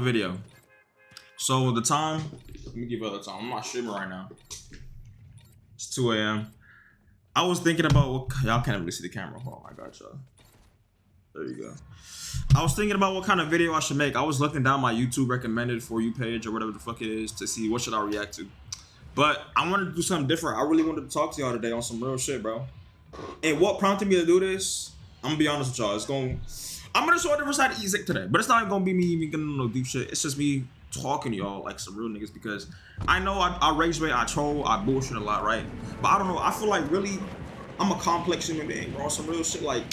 Video. So the time, let me give you the time. I'm not streaming right now. It's 2 a.m. I was thinking about what y'all can't really see the camera. Oh my god, y'all. There you go. I was thinking about what kind of video I should make. I was looking down my YouTube recommended for you page or whatever the fuck it is to see what should I react to. But I wanted to do something different. I really wanted to talk to y'all today on some real shit, bro. And what prompted me to do this, I'm gonna be honest with y'all. I'm gonna show a different side of Ezek today, but it's not gonna be me even getting no deep shit. It's just me talking to y'all like some real niggas, because I know I rage bait, I troll, I bullshit a lot, right? But I don't know, I feel like really I'm a complex human being, bro. Some real shit. Like,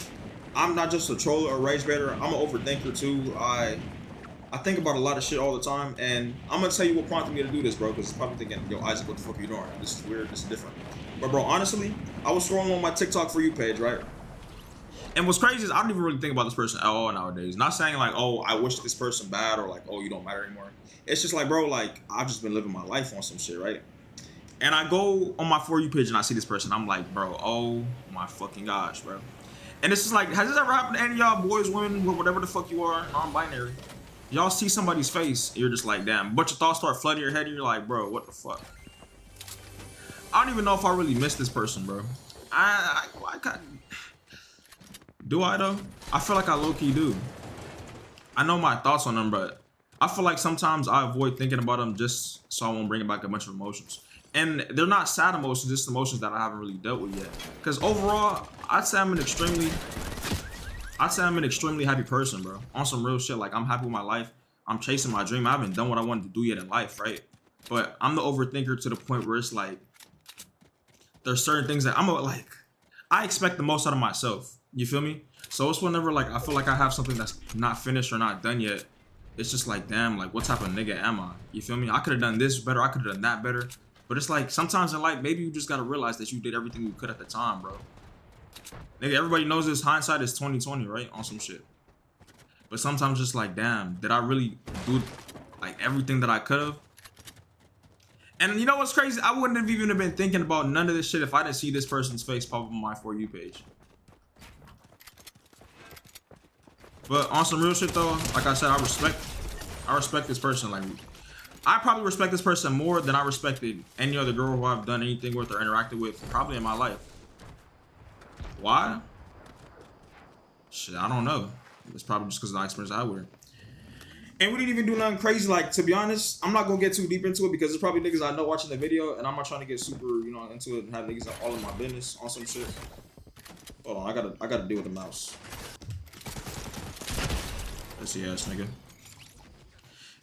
I'm not just a troller or rage baiter, I'm an overthinker too. I think about a lot of shit all the time, and I'm gonna tell you what prompted me to do this, bro, because you're probably thinking, yo, Isaac, what the fuck are you doing? This is weird, this is different. But bro, honestly, I was scrolling on my TikTok For You page, right? And what's crazy is I don't even really think about this person at all nowadays. Not saying like, oh, I wish this person bad, or like, oh, you don't matter anymore. It's just like, bro, like, I've just been living my life on some shit, right? And I go on my For You page and I see this person. I'm like, bro, oh my fucking gosh, bro. And it's just like, has this ever happened to any of y'all boys, women, whatever the fuck you are, non-binary? Y'all see somebody's face, you're just like, damn. A bunch of thoughts start flooding your head and you're like, bro, what the fuck? I don't even know if I really miss this person, bro. I do I though? I feel like I low-key do. I know my thoughts on them, but I feel like sometimes I avoid thinking about them just so I won't bring back a bunch of emotions. And they're not sad emotions, just emotions that I haven't really dealt with yet. Because overall, I'd say I'm an extremely happy person, bro. On some real shit, like, I'm happy with my life. I'm chasing my dream. I haven't done what I wanted to do yet in life, right? But I'm the overthinker to the point where it's like, there's certain things that I expect the most out of myself. You feel me? So it's whenever like I feel like I have something that's not finished or not done yet, it's just like, damn, like, what type of nigga am I? You feel me? I could have done this better, I could have done that better. But it's like, sometimes in life, maybe you just gotta realize that you did everything you could at the time, bro. Nigga, everybody knows this, hindsight is 20/20, right? On some shit. But sometimes just like, damn, did I really do like everything that I could have? And you know what's crazy? I wouldn't have even been thinking about none of this shit if I didn't see this person's face pop up on my For You page. But on some real shit though, like I said, I respect this person. Like, I probably respect this person more than I respected any other girl who I've done anything with or interacted with probably in my life. Why? Shit, I don't know. It's probably just because of the experience I had with her. And we didn't even do nothing crazy. Like, to be honest, I'm not gonna get too deep into it because there's probably niggas I know watching the video, and I'm not trying to get super, you know, into it and have niggas all in my business on some shit. Hold on, I gotta deal with the mouse. Let's see, ass nigga.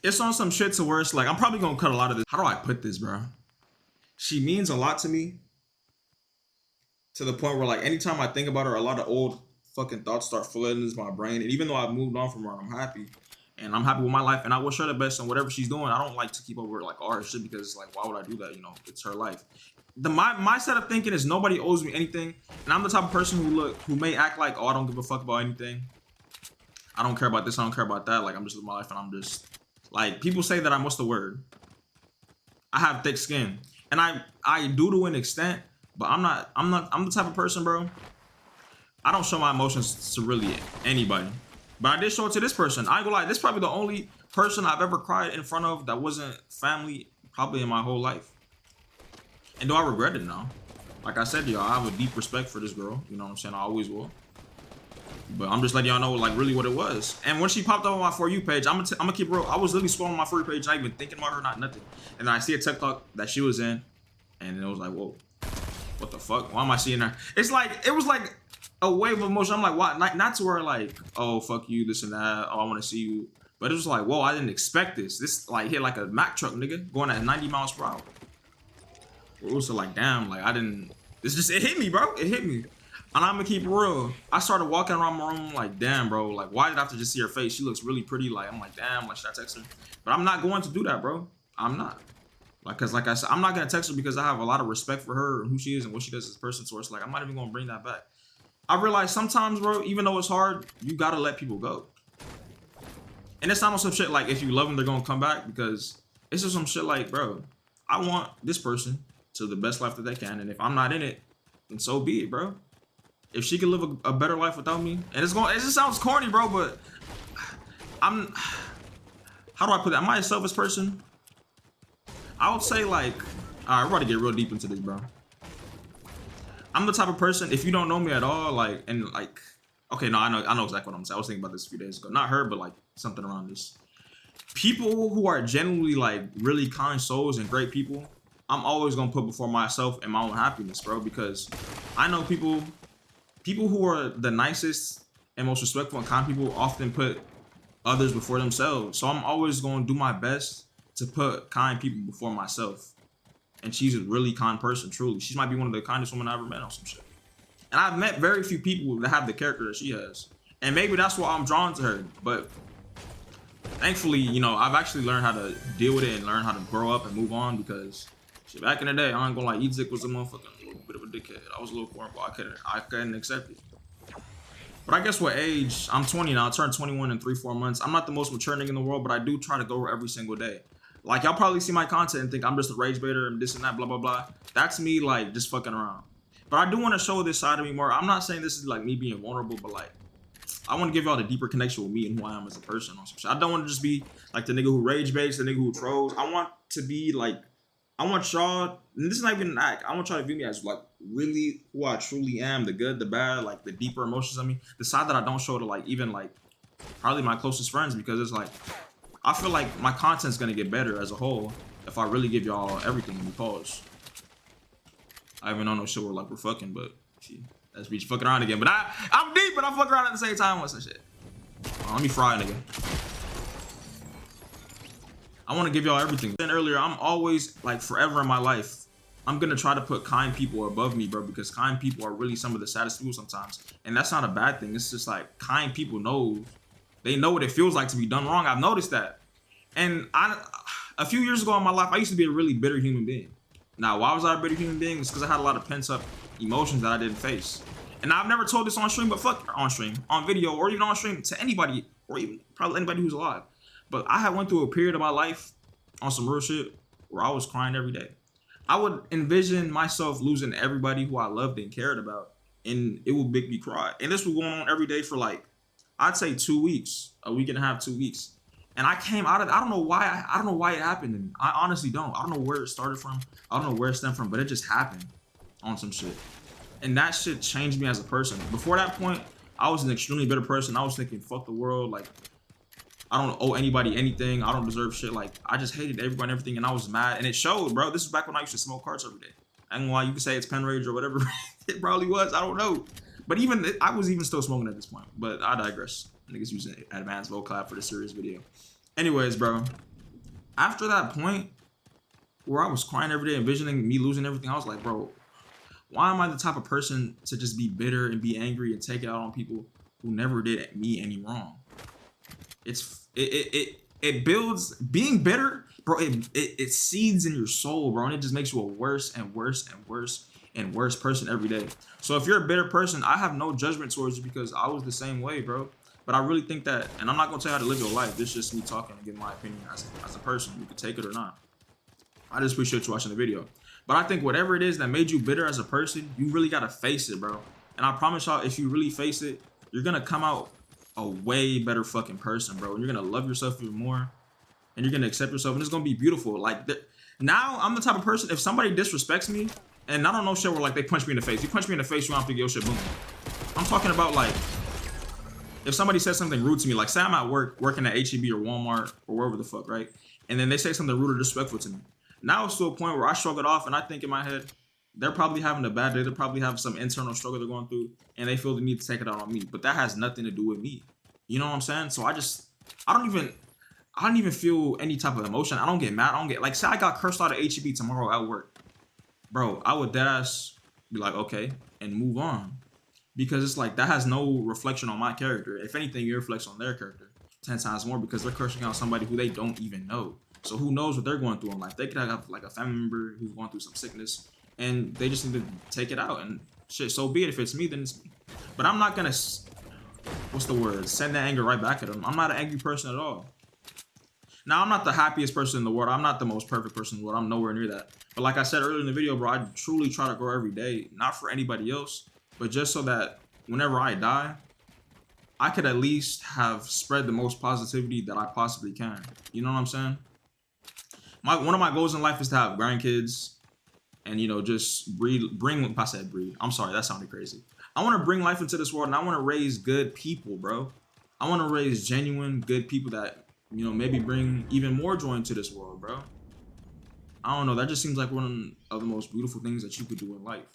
It's on some shit to where it's like, I'm probably gonna cut a lot of this. How do I put this, bro? She means a lot to me, to the point where like anytime I think about her, a lot of old fucking thoughts start flooding into my brain. And even though I've moved on from her, I'm happy. And I'm happy with my life, and I wish her the best on whatever she's doing. I don't like to keep over like all her shit because it's like, why would I do that? You know, it's her life. My set of thinking is nobody owes me anything, and I'm the type of person who may act like, oh, I don't give a fuck about anything. I don't care about this, I don't care about that. Like, I'm just living my life, and I'm just like, people say that I'm, what's the word? I have thick skin, and I do to an extent, but I'm the type of person, bro. I don't show my emotions to really anybody. But I did show it to this person. I ain't gonna lie, this is probably the only person I've ever cried in front of that wasn't family probably in my whole life. And do I regret it now? Like I said to y'all, I have a deep respect for this girl. You know what I'm saying? I always will. But I'm just letting y'all know like really what it was. And when she popped up on my For You page, I'm gonna keep real. I was literally scrolling my For You page, not even thinking about her, not nothing. And then I see a TikTok that she was in, and it was like, whoa, what the fuck? Why am I seeing her? It's like, it was like a wave of emotion. I'm like, why? Not to where like, oh, fuck you, this and that. Oh, I want to see you. But it was like, whoa, I didn't expect this. This like hit like a Mack truck, nigga, going at 90 miles per hour. It was like, damn, like I didn't. It hit me, bro. It hit me. And I'm gonna keep it real. I started walking around my room like, damn, bro. Like, why did I have to just see her face? She looks really pretty. Like, I'm like, damn. Like, should I text her? But I'm not going to do that, bro. I'm not. Like, cause like I said, I'm not gonna text her because I have a lot of respect for her and who she is and what she does as a person. So it's like, I'm not even gonna bring that back. I realize sometimes, bro, even though it's hard, you gotta let people go. And it's not on some shit like if you love them, they're gonna come back, because it's just some shit like, bro, I want this person to the best life that they can, and if I'm not in it, then so be it, bro. If she can live a better life without me, and it just sounds corny, bro, but how do I put that? Am I a selfish person? I would say like, all right, we're about to get real deep into this, bro. I'm the type of person, if you don't know me at all, like, and like, okay, no, I know exactly what I'm saying. I was thinking about this a few days ago. Not her, but like something around this. People who are genuinely like really kind souls and great people, I'm always gonna put before myself and my own happiness, bro. Because I know people who are the nicest and most respectful and kind people often put others before themselves. So I'm always gonna do my best to put kind people before myself. And she's a really kind person, truly. She might be one of the kindest women I ever met on some shit. And I've met very few people that have the character that she has. And maybe that's why I'm drawn to her. But thankfully, you know, I've actually learned how to deal with it and learn how to grow up and move on because shit, back in the day, I ain't gonna lie, Ezik was a motherfucking little bit of a dickhead. I was a little cornball. I couldn't accept it. But I guess with age, I'm 20 now. I turned 21 in 3-4 months. I'm not the most mature nigga in the world, but I do try to go every single day. Like, y'all probably see my content and think I'm just a rage baiter and this and that, blah, blah, blah. That's me, like, just fucking around. But I do want to show this side of me more. I'm not saying this is, like, me being vulnerable, but, like, I want to give y'all the deeper connection with me and who I am as a person on some shit. I don't want to just be, like, the nigga who rage baits, the nigga who trolls. I want to be, like, I want y'all, and this is not even an act, I want y'all to view me as, like, really who I truly am, the good, the bad, like, the deeper emotions of me. The side that I don't show to, like, even, like, probably my closest friends because it's, like, I feel like my content's gonna get better as a whole if I really give y'all everything in the pause. I even don't know shit where like we're fucking, but see, that's me fucking around again. But I'm deep, but I fuck around at the same time with some shit. Let me fry it again. I want to give y'all everything. Then earlier, I'm always like forever in my life, I'm gonna try to put kind people above me, bro, because kind people are really some of the saddest people sometimes, and that's not a bad thing. It's just like kind people know. They know what it feels like to be done wrong. I've noticed that. And a few years ago in my life, I used to be a really bitter human being. Now, why was I a bitter human being? It's because I had a lot of pent up emotions that I didn't face. And I've never told this on stream, but fuck on stream, on video, or even on stream to anybody, or even probably anybody who's alive. But I had went through a period of my life on some real shit where I was crying every day. I would envision myself losing everybody who I loved and cared about, and it would make me cry. And this was going on every day for like, I'd say 2 weeks, a week and a half, 2 weeks. And I came out of it. I don't know why. I don't know why it happened to me. I honestly don't. I don't know where it started from. I don't know where it stemmed from, but it just happened on some shit. And that shit changed me as a person. Before that point, I was an extremely bitter person. I was thinking, fuck the world. Like, I don't owe anybody anything. I don't deserve shit. Like, I just hated everybody and everything, and I was mad. And it showed, bro. This is back when I used to smoke carts every day. I don't know why you could say it's pen rage or whatever. It probably was. I don't know. But even I was even still smoking at this point. But I digress. Niggas using advanced vocab for this serious video. Anyways, bro. After that point where I was crying every day, envisioning me losing everything, I was like, bro, why am I the type of person to just be bitter and be angry and take it out on people who never did me any wrong? It builds being bitter, bro. It seeds in your soul, bro, and it just makes you a worse and worse and worse and worse person every day. So if you're a bitter person, I have no judgment towards you because I was the same way, bro. But I really think that, and I'm not gonna tell you how to live your life. This is just me talking and giving my opinion as a person. You can take it or not. I just appreciate you watching the video. But I think whatever it is that made you bitter as a person, you really gotta face it, bro. And I promise y'all, if you really face it, you're gonna come out a way better fucking person, bro. And you're gonna love yourself even more, and you're gonna accept yourself, and it's gonna be beautiful. Like now, I'm the type of person, if somebody disrespects me, and I don't know shit where like they punch me in the face. You punch me in the face, you don't have to get your shit boom. I'm talking about like, if somebody says something rude to me, like say I'm at work, working at H-E-B or Walmart or wherever the fuck, right? And then they say something rude or disrespectful to me. Now it's to a point where I shrug it off and I think in my head, they're probably having a bad day. They probably have some internal struggle they're going through and they feel the need to take it out on me. But that has nothing to do with me. You know what I'm saying? So I don't even feel any type of emotion. I don't get mad. I don't get, like, say I got cursed out of H-E-B tomorrow at work. Bro, I would dash, be like, okay, and move on. Because it's like, that has no reflection on my character. If anything, it reflects on their character 10 times more because they're cursing out somebody who they don't even know. So who knows what they're going through in life? They could have like a family member who's going through some sickness and they just need to take it out and shit. So be it. If it's me, then it's me. But I'm not gonna, what's the word? Send that anger right back at them. I'm not an angry person at all. Now, I'm not the happiest person in the world. I'm not the most perfect person in the world. I'm nowhere near that. But like I said earlier in the video, bro, I truly try to grow every day. Not for anybody else, but just so that whenever I die, I could at least have spread the most positivity that I possibly can. You know what I'm saying? One of my goals in life is to have grandkids and, you know, just bring, I said breed. I'm sorry, that sounded crazy. I want to bring life into this world, and I want to raise good people, bro. I want to raise genuine good people that, you know, maybe bring even more joy into this world, bro. I don't know. That just seems like one of the most beautiful things that you could do in life.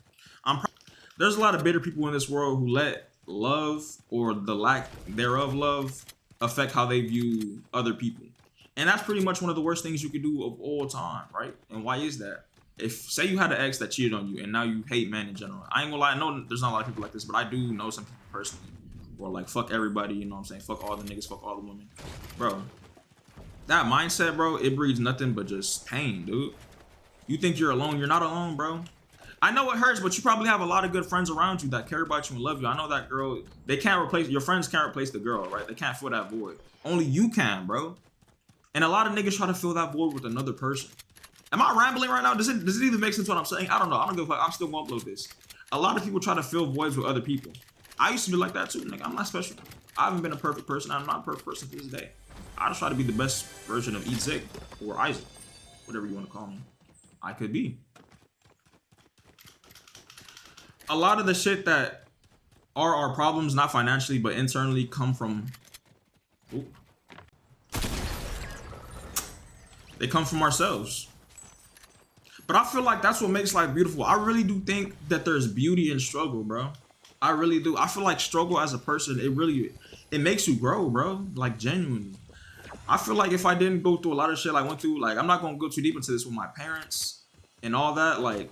There's a lot of bitter people in this world who let love or the lack thereof love affect how they view other people. And that's pretty much one of the worst things you could do of all time, right? And why is that? If, say you had an ex that cheated on you and now you hate men in general. I ain't gonna lie, I know there's not a lot of people like this, but I do know some people personally who are like, fuck everybody, you know what I'm saying? Fuck all the niggas, fuck all the women. Bro, that mindset, bro, it breeds nothing but just pain, dude. You think you're alone, you're not alone, bro. I know it hurts, but you probably have a lot of good friends around you that care about you and love you. I know that girl, they can't replace, your friends can't replace the girl, right? They can't fill that void. Only you can, bro. And a lot of niggas try to fill that void with another person. Am I rambling right now? Does it even make sense what I'm saying? I don't know. I don't give a fuck. I'm still gonna upload this. A lot of people try to fill voids with other people. I used to be like that too, nigga. I'm not special. I haven't been a perfect person. I'm not a perfect person to this day. I just try to be the best version of Zig or Isaac, whatever you want to call me. I could be. A lot of the shit that are our problems, not financially, but internally, come from... Ooh. They come from ourselves. But I feel like that's what makes life beautiful. I really do think that there's beauty in struggle, bro. I really do. I feel like struggle as a person, it makes you grow, bro. Like, genuinely. I feel like if I didn't go through a lot of shit I went through, like, I'm not gonna go too deep into this with my parents and all that, like,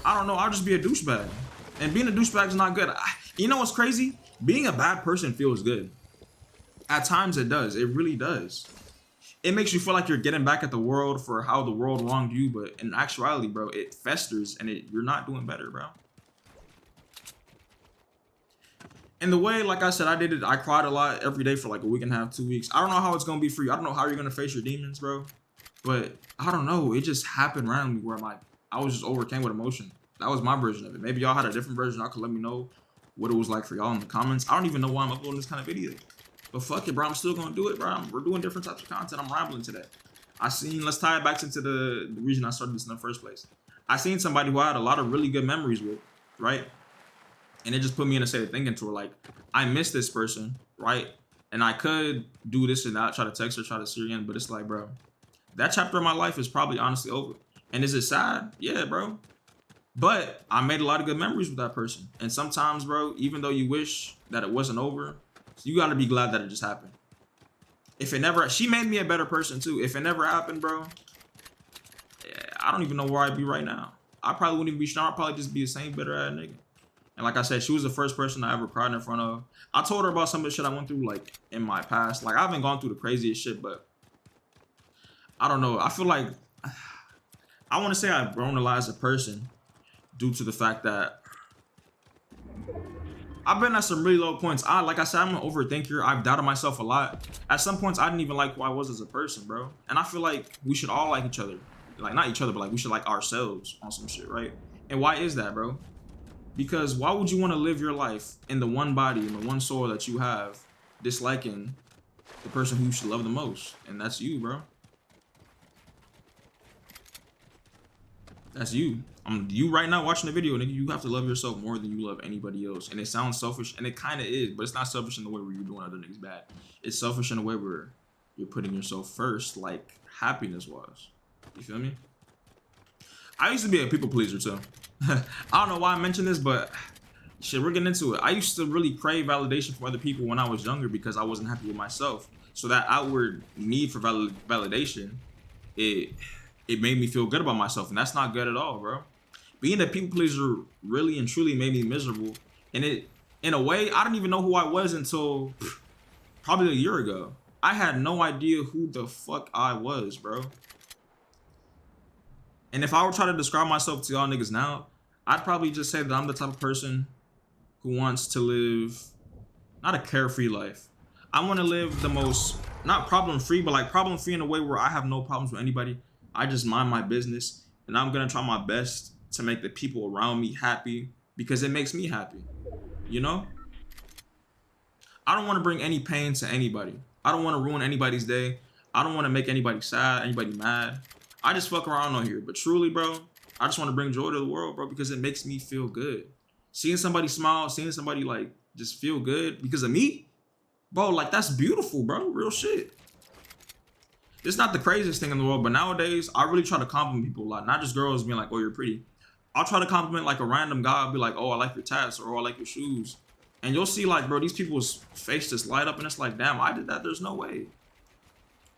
I don't know, I'll just be a douchebag. And being a douchebag is not good. You know what's crazy? Being a bad person feels good. At times it does. It really does. It makes you feel like you're getting back at the world for how the world wronged you, but in actuality, bro, it festers and you're not doing better, bro. And the way, like I said, I did it, I cried a lot every day for like a week and a half, 2 weeks. I don't know how it's gonna be for you. I don't know how you're gonna face your demons, bro. But I don't know. It just happened randomly where I was just overcame with emotion. That was my version of it. Maybe y'all had a different version. Y'all could let me know what it was like for y'all in the comments. I don't even know why I'm uploading this kind of video. But fuck it, bro. I'm still gonna do it, bro. We're doing different types of content. I'm rambling today. Let's tie it back into the reason I started this in the first place. I seen somebody who I had a lot of really good memories with, right? And it just put me in a state of thinking to her, like, I miss this person, right? And I could do this and that, try to text her, try to see her again, but it's like, bro, that chapter of my life is probably honestly over. And is it sad? Yeah, bro. But I made a lot of good memories with that person. And sometimes, bro, even though you wish that it wasn't over, you gotta be glad that it just happened. If it never, she made me a better person too. If it never happened, bro, yeah, I don't even know where I'd be right now. I probably wouldn't even be strong. I'd probably just be the same bitter ass nigga. And like I said, she was the first person I ever cried in front of. I told her about some of the shit I went through, like, in my past. Like, I haven't gone through the craziest shit, but I don't know. I feel like I want to say I've grown a lot as a person due to the fact that I've been at some really low points. Like I said, I'm an overthinker. I've doubted myself a lot. At some points, I didn't even like who I was as a person, bro. And I feel like we should all like each other. Like, not each other, but like we should like ourselves on some shit, right? And why is that, bro? Because why would you want to live your life in the one body, in the one soul that you have, disliking the person who you should love the most? And that's you, bro. That's you. You right now watching the video, nigga, you have to love yourself more than you love anybody else. And it sounds selfish, and it kind of is, but it's not selfish in the way where you're doing other niggas bad. It's selfish in a way where you're putting yourself first, like happiness was. You feel me? I used to be a people pleaser too. I don't know why I mentioned this, but shit, we're getting into it. I used to really crave validation from other people when I was younger because I wasn't happy with myself. So that outward need for validation, it made me feel good about myself, and that's not good at all, bro. Being a people pleaser really and truly made me miserable. And it, in a way, I didn't even know who I was until probably a year ago. I had no idea who the fuck I was, bro. And if I were trying to describe myself to y'all niggas now, I'd probably just say that I'm the type of person who wants to live, not a carefree life. I want to live the most, not problem-free, but like problem-free in a way where I have no problems with anybody. I just mind my business, and I'm going to try my best to make the people around me happy because it makes me happy, you know? I don't want to bring any pain to anybody. I don't want to ruin anybody's day. I don't want to make anybody sad, anybody mad. I just fuck around on here. But truly, bro, I just want to bring joy to the world, bro, because it makes me feel good. Seeing somebody smile, seeing somebody like just feel good because of me, bro, like that's beautiful, bro. Real shit. It's not the craziest thing in the world, but nowadays I really try to compliment people a lot. Not just girls being like, oh, you're pretty. I'll try to compliment like a random guy. I'll be like, oh, I like your tats, or oh, I like your shoes. And you'll see like, bro, these people's face just light up and it's like, damn, I did that. There's no way.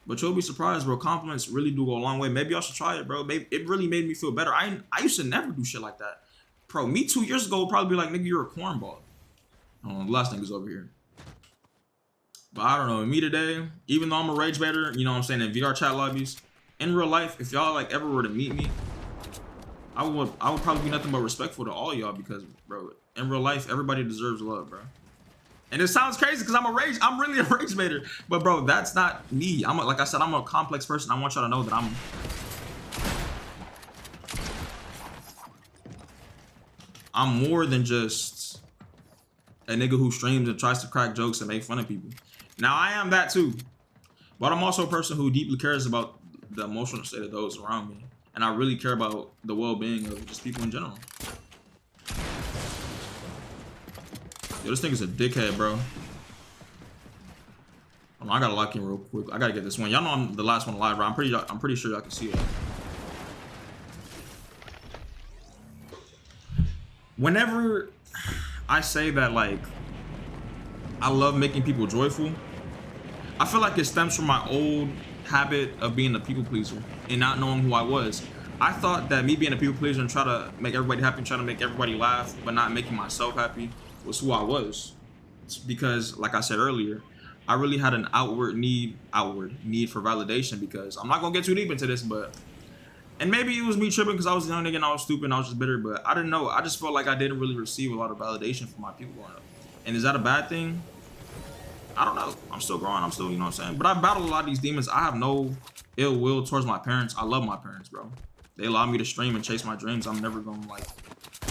But you'll be surprised, bro. Compliments really do go a long way. Maybe I should try it, bro. Maybe it really made me feel better. I used to never do shit like that. Bro, me 2 years ago would probably be like, nigga, you're a cornball. The last nigga's over here. But I don't know, me today, even though I'm a rage baiter, you know what I'm saying, in VR chat lobbies, in real life, if y'all like ever were to meet me, I would probably be nothing but respectful to all y'all because, bro, in real life, everybody deserves love, bro. And it sounds crazy because I'm really a rage baiter, but bro, that's not me. Like I said, I'm a complex person. I want y'all to know that I'm more than just a nigga who streams and tries to crack jokes and make fun of people. Now I am that too, but I'm also a person who deeply cares about the emotional state of those around me. And I really care about the well-being of just people in general. Yo, this nigga's a dickhead, bro. I gotta lock in real quick. I gotta get this one. Y'all know I'm the last one alive, bro. I'm pretty sure y'all can see it. Whenever I say that, like, I love making people joyful, I feel like it stems from my old habit of being a people pleaser and not knowing who I was. I thought that me being a people pleaser and try to make everybody happy, trying to make everybody laugh, but not making myself happy was who I was. It's because, like I said earlier, I really had an outward need for validation because I'm not gonna get too deep into this, but and maybe it was me tripping because I was a young nigga and I was stupid and I was just bitter, but I didn't know. I just felt like I didn't really receive a lot of validation from my people growing up. And is that a bad thing? I don't know. I'm still growing. I'm still, you know what I'm saying? But I battled a lot of these demons. I have no ill will towards my parents. I love my parents, bro. They allow me to stream and chase my dreams. I'm never gonna like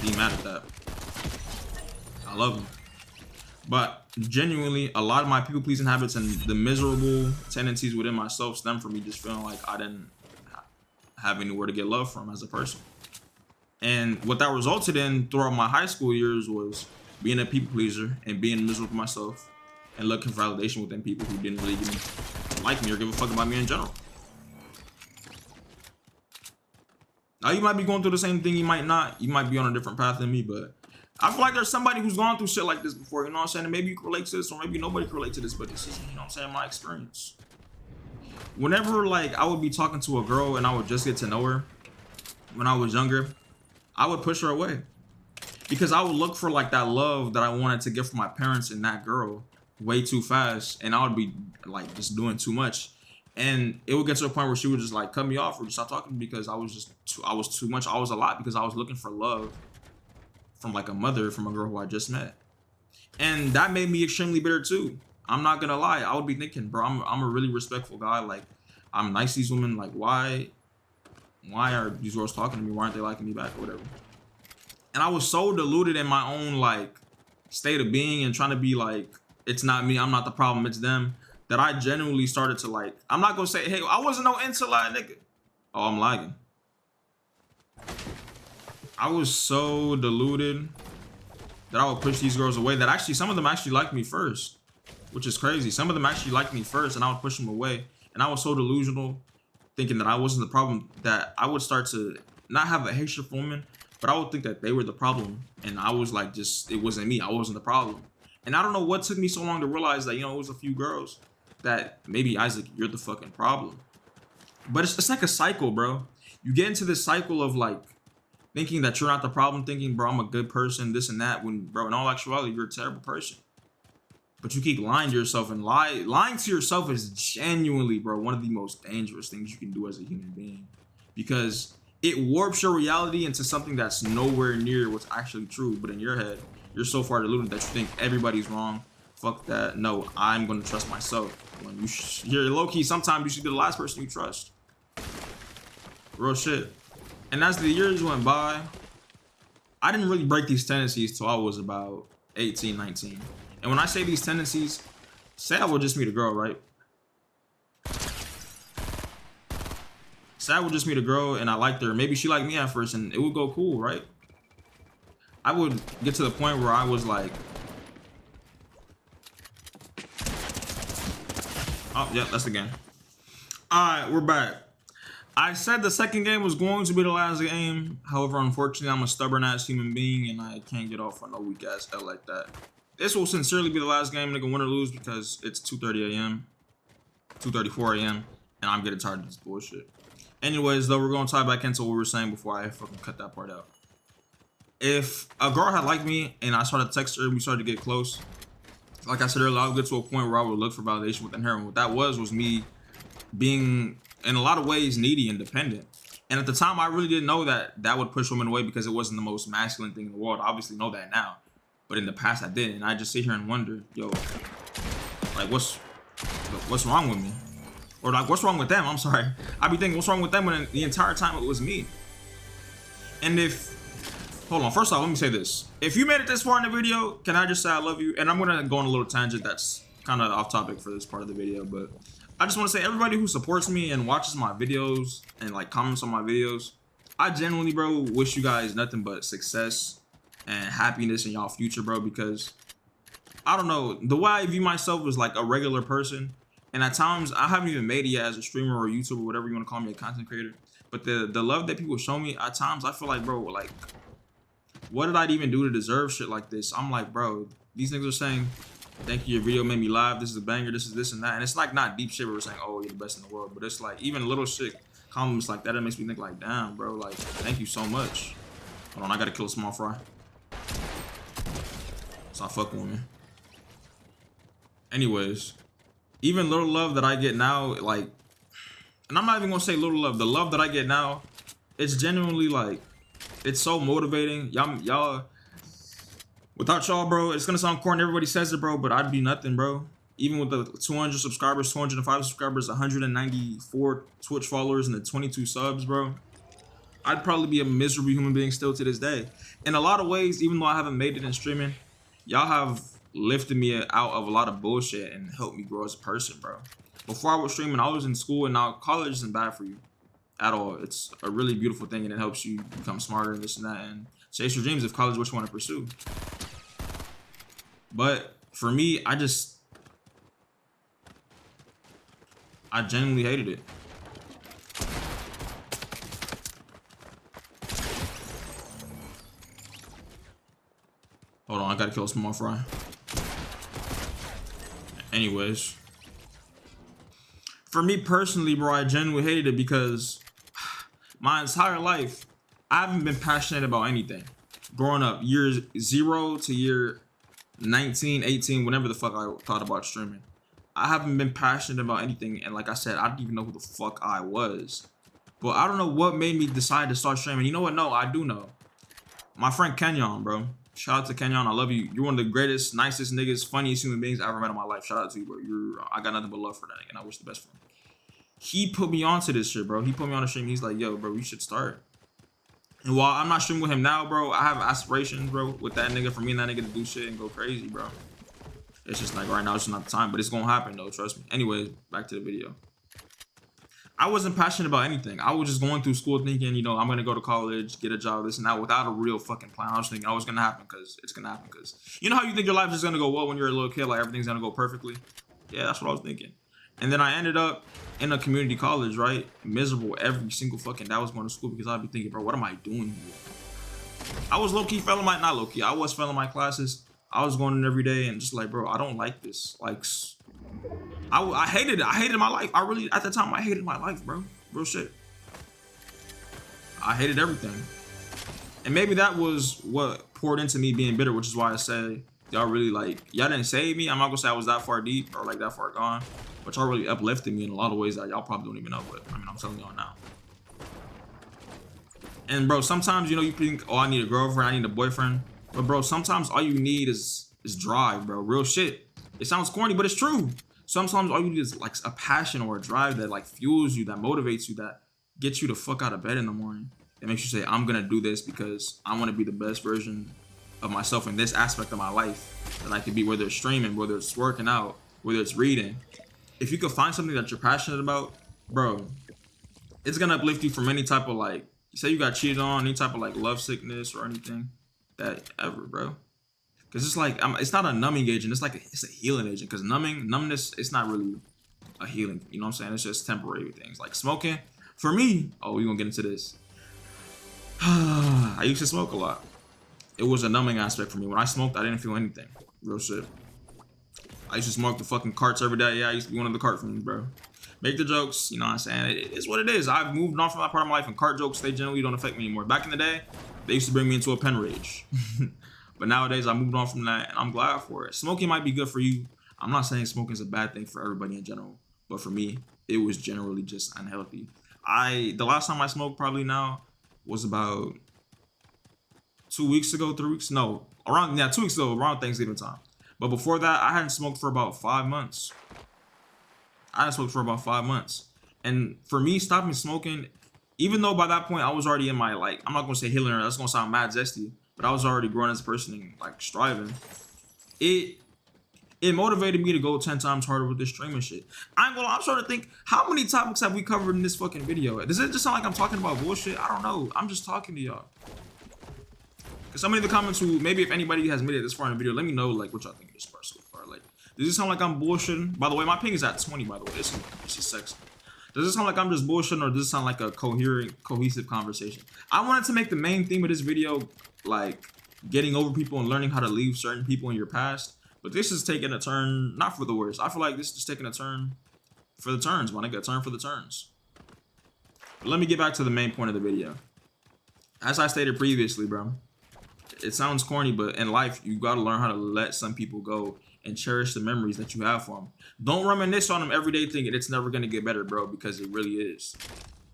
be mad at that. I love them. But genuinely, a lot of my people pleasing habits and the miserable tendencies within myself stem from me just feeling like I didn't have anywhere to get love from as a person. And what that resulted in throughout my high school years was being a people pleaser and being miserable myself and looking for validation within people who didn't really even like me or give a fuck about me in general. Now, you might be going through the same thing, you might not. You might be on a different path than me, but I feel like there's somebody who's gone through shit like this before, you know what I'm saying? And maybe you can relate to this, or maybe nobody can relate to this, but this is, you know what I'm saying, my experience. Whenever, like, I would be talking to a girl and I would just get to know her when I was younger, I would push her away. Because I would look for, like, that love that I wanted to get from my parents and that girl way too fast, and I would be, like, just doing too much. And it would get to a point where she would just like cut me off or just stop talking to me because I was too much. I was a lot because I was looking for love from like a mother from a girl who I just met. And that made me extremely bitter too. I'm not gonna lie. I would be thinking, bro, I'm a really respectful guy. Like, I'm nice to these women. Like, why are these girls talking to me? Why aren't they liking me back or whatever? And I was so deluded in my own like state of being and trying to be like, it's not me, I'm not the problem, it's them, that I genuinely started to like, I'm not gonna say, hey, I wasn't no intellect nigga. Oh, I'm lagging. I was so deluded that I would push these girls away that actually some of them actually liked me first, which is crazy. Some of them actually liked me first and I would push them away. And I was so delusional thinking that I wasn't the problem that I would start to not have a hatred for women, but I would think that they were the problem. And I was like, just, it wasn't me. I wasn't the problem. And I don't know what took me so long to realize that, you know, it was a few girls that maybe, Isaac, you're the fucking problem. But it's like a cycle, bro. You get into this cycle of like thinking that you're not the problem, thinking, bro, I'm a good person, this and that, when, bro, in all actuality, you're a terrible person. But you keep lying to yourself, and lying to yourself is genuinely, bro, one of the most dangerous things you can do as a human being, because it warps your reality into something that's nowhere near what's actually true. But in your head, you're so far deluded that you think everybody's wrong. Fuck that. No, I'm gonna trust myself. When you're low-key, sometimes you should be the last person you trust. Real shit. And as the years went by, I didn't really break these tendencies till I was about 18, 19. And when I say these tendencies, Say I would just meet a girl, right? Say I would just meet a girl and I liked her. Maybe she liked me at first and it would go cool, right? I would get to the point where I was like, oh, yeah, that's the game. All right, we're back. I said the second game was going to be the last game. However, unfortunately, I'm a stubborn ass human being and I can't get off on a weak ass L like that. This will sincerely be the last game, nigga, win or lose, because it's 2:30 a.m., 2:34 a.m., and I'm getting tired of this bullshit. Anyways, though, we're going to tie back into what we were saying before I fucking cut that part out. If a girl had liked me and I started to text her and we started to get close, like I said earlier, I would get to a point where I would look for validation within her. And what that was me being, in a lot of ways, needy and dependent. And at the time, I really didn't know that that would push women away because it wasn't the most masculine thing in the world. I obviously know that now. But in the past, I didn't. And I just sit here and wonder, yo, like, what's wrong with me? Or like, what's wrong with them? I'm sorry. I'd be thinking, what's wrong with them when the entire time it was me? And if, hold on, first off, let me say this. If you made it this far in the video, can I just say I love you? And I'm gonna go on a little tangent that's kind of off topic for this part of the video, but I just want to say everybody who supports me and watches my videos and like comments on my videos, I genuinely, bro, wish you guys nothing but success and happiness in y'all future, bro, because I don't know, the way I view myself is like a regular person. And at times, I haven't even made it yet as a streamer or a YouTuber, whatever you want to call me, a content creator. But the love that people show me, at times, I feel like, bro, like, what did I even do to deserve shit like this? I'm like, bro, these niggas are saying, thank you, your video made me laugh, this is a banger, this is this and that. And it's like not deep shit where we're saying, oh, you're the best in the world. But it's like, even little shit, comments like that, it makes me think like, damn, bro, like, thank you so much. Hold on, I gotta kill a small fry. Stop fucking with me. Anyways. Even little love that I get now, like, and I'm not even gonna say little love, the love that I get now, it's genuinely like, it's so motivating. Y'all, without y'all, bro, it's gonna sound corny, everybody says it, bro, but I'd be nothing, bro. Even with the 200 subscribers, 205 subscribers, 194 Twitch followers, and the 22 subs, bro, I'd probably be a miserable human being still to this day. In a lot of ways, even though I haven't made it in streaming, y'all have lifted me out of a lot of bullshit and helped me grow as a person, bro. Before I was streaming, I was in school, and now college isn't bad for you at all. It's a really beautiful thing, and it helps you become smarter and this and that, and chase your dreams if college is what you want to pursue. But for me, I genuinely hated it. Hold on, I gotta kill a small fry. Anyways, for me personally, bro, I genuinely hated it because my entire life, I haven't been passionate about anything. Growing up, year 0 to year 19, 18, whenever the fuck I thought about streaming, I haven't been passionate about anything. And like I said, I didn't even know who the fuck I was. But I don't know what made me decide to start streaming. You know what? No, I do know. My friend Kenyon, bro. Shout out to Kenyon. I love you. You're one of the greatest, nicest niggas, funniest human beings I ever met in my life. Shout out to you, bro. I got nothing but love for that, and I wish the best for him. He put me onto this shit, bro. He put me on the stream. He's like, yo, bro, you should start. And while I'm not streaming with him now, bro, I have aspirations, bro, with that nigga, for me and that nigga to do shit and go crazy, bro. It's just like right now, it's just not the time, but it's gonna happen though, trust me. Anyways, back to the video. I wasn't passionate about anything. I was just going through school thinking, you know, I'm gonna go to college, get a job, this and that, without a real fucking plan. I was thinking, oh, it's gonna happen because it's gonna happen because you know how you think your life is gonna go well when you're a little kid, like everything's gonna go perfectly. Yeah, that's what I was thinking. And then I ended up in a community college, right? Miserable every single fucking day I was going to school because I'd be thinking, bro, what am I doing here? I was low-key failing my, not low-key, I was failing my classes. I was going in every day and just like, bro, I don't like this. Like, I hated it. I hated my life. I really, at the time, I hated my life, bro. Real shit. I hated everything. And maybe that was what poured into me being bitter, which is why I say, y'all really like, y'all didn't save me. I'm not gonna say I was that far deep or like that far gone, but y'all really uplifted me in a lot of ways that y'all probably don't even know. But I mean, I'm telling y'all now. And bro, sometimes, you know, you think, oh, I need a girlfriend, I need a boyfriend. But bro, sometimes all you need is drive, bro. Real shit. It sounds corny, but it's true. Sometimes all you need is like a passion or a drive that like fuels you, that motivates you, that gets you the fuck out of bed in the morning. That makes you say, I'm gonna do this because I want to be the best version of myself in this aspect of my life that I could be, whether it's streaming, whether it's working out, whether it's reading. If you could find something that you're passionate about, bro, it's gonna uplift you from any type of like, say you got cheated on, any type of like love sickness or anything that ever, bro. Because it's like, it's not a numbing agent. It's like it's a healing agent. Because numbness, it's not really a healing. You know what I'm saying? It's just temporary things. Like smoking, for me, oh, we gonna get into this. I used to smoke a lot. It was a numbing aspect for me. When I smoked, I didn't feel anything. Real shit. I used to smoke the fucking carts every day. Yeah, I used to be one of the cart fiends, bro. Make the jokes, you know what I'm saying? It is what it is. I've moved on from that part of my life, and cart jokes, they generally don't affect me anymore. Back in the day, they used to bring me into a pen rage. But nowadays, I moved on from that, and I'm glad for it. Smoking might be good for you. I'm not saying smoking is a bad thing for everybody in general, but for me, it was generally just unhealthy. The last time I smoked probably now was about 2 weeks ago, 3 weeks, no, around 2 weeks ago, around Thanksgiving time. But before that, I hadn't smoked for about 5 months. And for me, stopping smoking, even though by that point I was already in my, like, I'm not gonna say healing, that's gonna sound mad zesty, but I was already growing as a person and like striving. It motivated me to go 10 times harder with this streaming shit. I ain't gonna lie, I'm starting to think, how many topics have we covered in this fucking video? Does it just sound like I'm talking about bullshit? I don't know. I'm just talking to y'all. Because somebody in the comments who, maybe if anybody has made it this far in the video, let me know like what y'all think of this part so far. Like, does it sound like I'm bullshitting? By the way, my ping is at 20, by the way. This is sexy. Does it sound like I'm just bullshitting, or does it sound like a cohesive conversation? I wanted to make the main theme of this video like getting over people and learning how to leave certain people in your past. But this is taking a turn, not for the worse. I feel like this is taking a turn for the turns, man. I got a turn for the turns. But let me get back to the main point of the video. As I stated previously, bro, it sounds corny, but in life, you gotta learn how to let some people go and cherish the memories that you have for them. Don't reminisce on them every day thinking it's never gonna get better, bro, because it really is.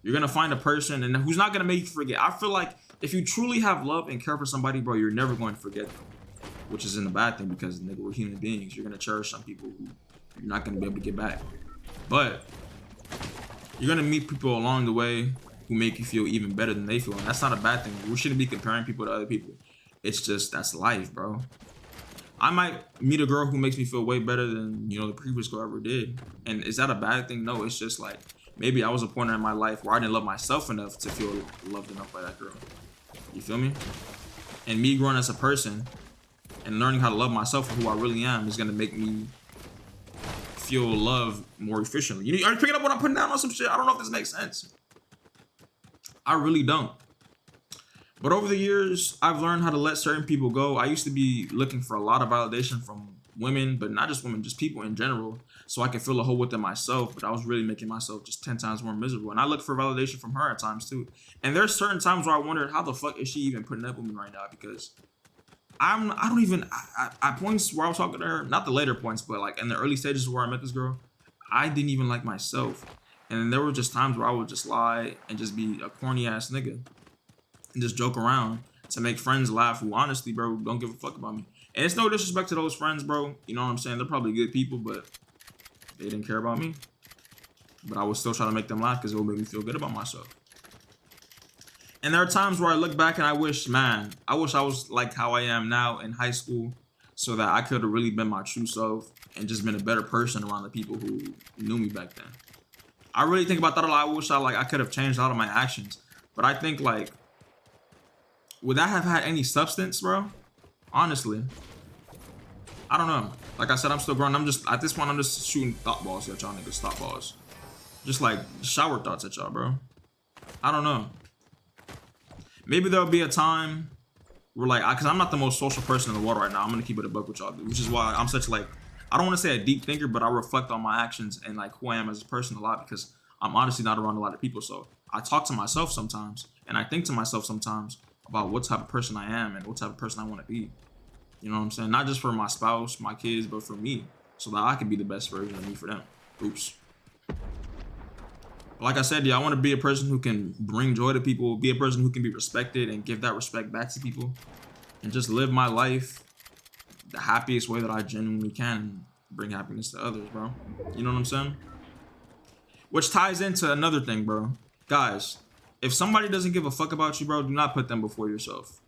You're gonna find a person and who's not gonna make you forget. I feel like if you truly have love and care for somebody, bro, you're never going to forget them. Which isn't a bad thing because, nigga, we're human beings. You're gonna cherish some people who you're not gonna be able to get back. But you're gonna meet people along the way who make you feel even better than they feel. And that's not a bad thing. We shouldn't be comparing people to other people. It's just, that's life, bro. I might meet a girl who makes me feel way better than, you know, the previous girl ever did. And is that a bad thing? No, it's just like, maybe I was a point in my life where I didn't love myself enough to feel loved enough by that girl. You feel me? And me growing as a person and learning how to love myself for who I really am is gonna make me feel love more efficiently. Are you picking up what I'm putting down on some shit? I don't know if this makes sense. I really don't. But over the years, I've learned how to let certain people go. I used to be looking for a lot of validation from women, but not just women, just people in general, so I could fill a hole within myself. But I was really making myself just 10 times more miserable. And I looked for validation from her at times too. And there's certain times where I wondered, how the fuck is she even putting up with me right now? Because at points where I was talking to her, not the later points, but like in the early stages where I met this girl, I didn't even like myself. And there were just times where I would just lie and just be a corny ass nigga and just joke around to make friends laugh who honestly, bro, don't give a fuck about me. And it's no disrespect to those friends, bro. You know what I'm saying? They're probably good people, but they didn't care about me. But I was still trying to make them laugh because it would make me feel good about myself. And there are times where I look back and I wish, man, I wish I was like how I am now in high school, so that I could have really been my true self and just been a better person around the people who knew me back then. I really think about that a lot. I wish I could have changed a lot of my actions. But I think, like, would that have had any substance, bro? Honestly, I don't know. Like I said, I'm still growing. At this point, I'm just shooting thought balls at y'all niggas, thought balls. Just like shower thoughts at y'all, bro. I don't know. Maybe there'll be a time where, like, because I'm not the most social person in the world right now. I'm gonna keep it a buck with y'all, which is why I'm such, like, I don't want to say a deep thinker, but I reflect on my actions and like who I am as a person a lot, because I'm honestly not around a lot of people. So I talk to myself sometimes, and I think to myself sometimes about what type of person I am and what type of person I want to be. You know what I'm saying? Not just for my spouse, my kids, but for me, so that I can be the best version of me for them. Oops. Like I said, yeah, I want to be a person who can bring joy to people, be a person who can be respected and give that respect back to people, and just live my life the happiest way that I genuinely can and bring happiness to others, bro. You know what I'm saying? Which ties into another thing, bro. Guys, if somebody doesn't give a fuck about you, bro, do not put them before yourself,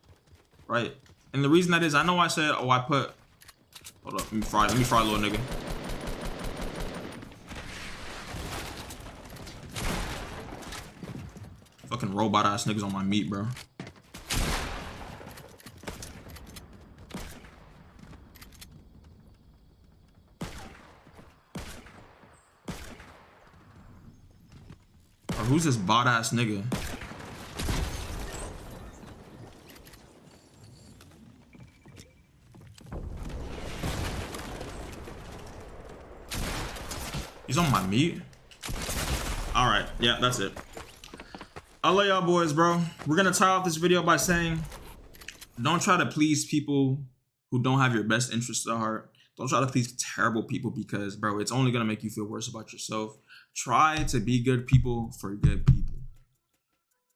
right? And the reason that is, I know I said, oh, hold up, let me fry a little nigga. Fucking robot ass niggas on my meat, bro. Or who's this bot ass nigga? He's on my meat. All right, yeah, that's it. I love y'all boys, bro. We're gonna tie off this video by saying, don't try to please people who don't have your best interests at heart. Don't try to please terrible people because, bro, it's only gonna make you feel worse about yourself. Try to be good people for good people.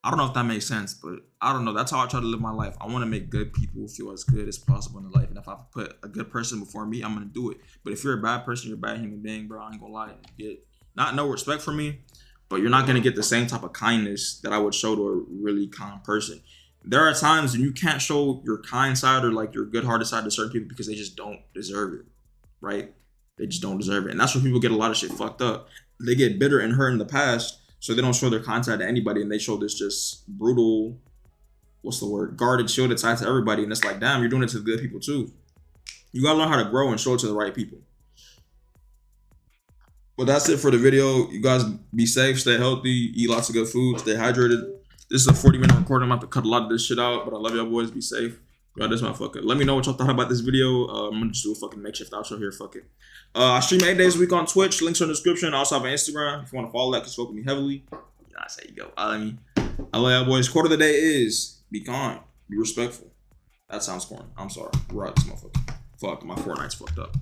I don't know if that makes sense, but I don't know. That's how I try to live my life. I want to make good people feel as good as possible in life. And if I put a good person before me, I'm going to do it. But if you're a bad person, you're a bad human being, bro, I ain't going to lie. You get not no respect for me, but you're not going to get the same type of kindness that I would show to a really kind person. There are times when you can't show your kind side or like your good-hearted side to certain people because they just don't deserve it, right? They just don't deserve it. And that's where people get a lot of shit fucked up. They get bitter and hurt in the past, so they don't show their kind side to anybody, and they show this just brutal, what's the word, guarded, shielded side to everybody. And it's like, damn, you're doing it to the good people too. You gotta learn how to grow and show it to the right people. But that's it for the video. You guys be safe, stay healthy, eat lots of good food, stay hydrated. This is a 40-minute recording. I'm about to cut a lot of this shit out, but I love y'all boys. Be safe. Y'all, this motherfucker. Let me know what y'all thought about this video. I'm gonna just do a fucking makeshift outro here. Fuck it. I stream 8 days a week on Twitch. Links are in the description. I also have an Instagram. If you want to follow that, because fuck with me heavily. Yeah, there you go. I love y'all boys. Quote of the day is be kind, be respectful. That sounds corny. I'm sorry. We're out this motherfucker. Fuck, my Fortnite's fucked up.